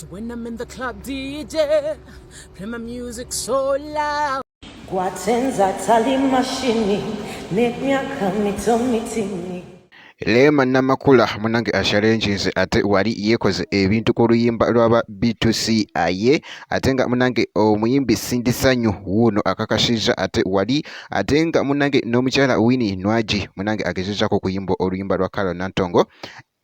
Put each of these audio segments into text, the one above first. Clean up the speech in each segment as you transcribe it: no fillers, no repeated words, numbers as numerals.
When I'm in the club, DJ, play my music so loud. Kwatenza tali mashini, nekmiaka mitini. Lema Namakula munange ashalenjinze ate wali yekoze ebintu ku luyimba lwaba B2C aye atenga munange omuyimbi Sindisanyu wuno akakashiza ate wali atenga munange n'omukyala Winnie Nwaji munange agezezako kuyimba oluyimba lwa Carol Nantongo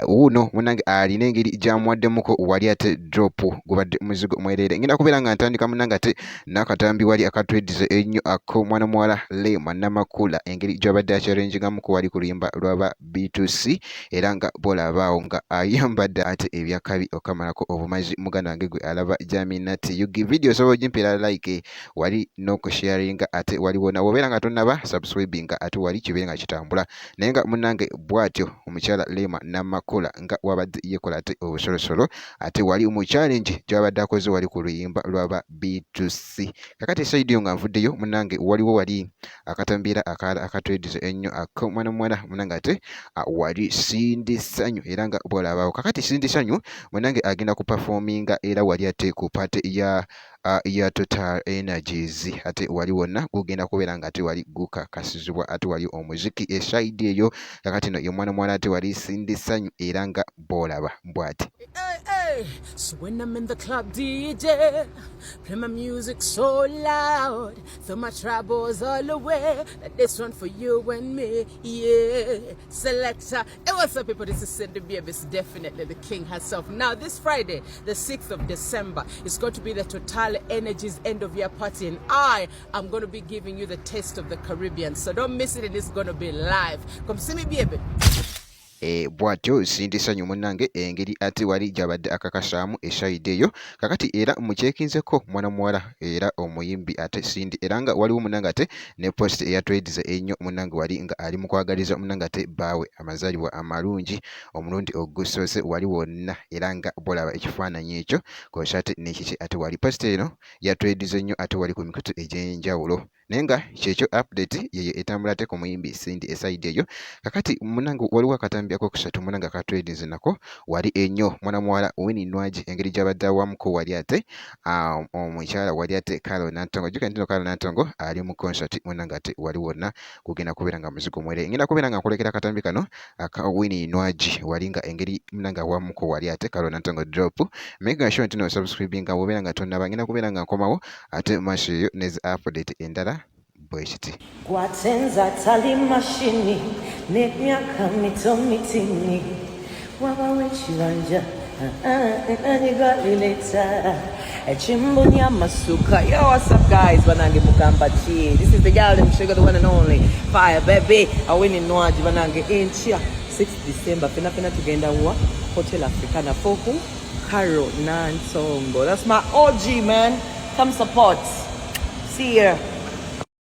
uno munange alina engeri gy'amuwaddemuko wali ate drop gubadde muzigo mwerere ngenda kubeera nga ntandika munange ate n'akatambi wali akatwedize ennyo ako mwana muwala Lema Namakula engeri gy'abadde akyalenjingamuko wali ku luyimba lwaba B2C era nga bolabaawo nga ayambadde ate ebyakabi okamalako obumazi muganda wange gwe alaba Jaminati yugi video osobola ogimpira like wali n'okusharinga ate waliwo nawe obeera nga tonnaba subscribinga ate wali kibeere nga kitambula naye nga munange bw'atyo omukyala Lema Namakula nga wabadde yekola ate obusolosolo ate wali mu challenge gy'abadde akoze wali ku luyimba lwaba B2C kakati saidiyo nga nvuddeyo munange waliwo wali akatambiira akala akatwedize ennyo ako mwana muwala munange ate wali Sindisanyu era nga bolabaawo kakati Sindisanyu munange agenda kuperforminga era wali ate ku party ya Total Energies ate wali wonna gugenda kubeera nga ate wali gukakasizibwa ate wali omuziki esaidi eyo kakati no ye mwana muwala ate wali Sindisanyu era nga bolaba bw'ati. So when I'm in the club, DJ, play my music so loud, throw my troubles all away. This one for you and me, yeah. Selector, hey, what's up, people? This is Cindy Baby. It's definitely the king herself. Now, this Friday, the 6th of December, is going to be the Total Energies end of year party, and I am going to be giving you the taste of the Caribbean. So don't miss it, and it's going to be live. Come see me, baby. Bwatyo Sindisanyu munange engeri ate wali gy'abadde akakasaamu esaidi eyo kakati era mukyekinzeko mwana muwala era omuyimbi ate Sindi era nga waliwo munange ate ne post eyatwedize ennyo munange wali nga ali mu kwagaliza munange ate baawe amazaalibwa amalungi omulundi ogusoose wali wonna era nga bolaba ekifaananyi ekyo kosa ate n'ekiki ate wali post eno yatwedize nnyo ate wali ku mikutu egy'enjawulo naye nga kyekyo update yeyo etambula ate ku muyimbi Sindi esaidi eyo kakati munange waliwo akatambi akokusatu munange akatwedize nako wali ennyo mwana muwala Winnie Nwaji engeri gy'abadde awamuko wali ate omukyala wali ate Carol Nantongo jjuka ntino Carol Nantongo ali mu concert munange ate wali wonna kugenda kubeera nga muzigo mwere ngenda kubeera nga nkolekera akatambi kano aka Winnie Nwaji wali nga engeri munange awamuko wali ate Carol Nantongo drop mega sure ntino subscribing nga wobeera nga tonnaba ngenda kubeera nga nkomawo ate maaso eyo nezi update endala bwekiti Kwatenza tali mashini, nekmiaka mitini. Waba wechiranja, anigalileta. Chimbunya masuka. Yo, what's up, guys? Banange Mukamba Chi. This is the girl, them sugar, the one and only. Fire, baby. I win in Nwaji, Banange Inchia. 6th December, pina tugenda wa Hotel Africana for who? Carol Nantongo. That's my OG, man. Come support. See ya.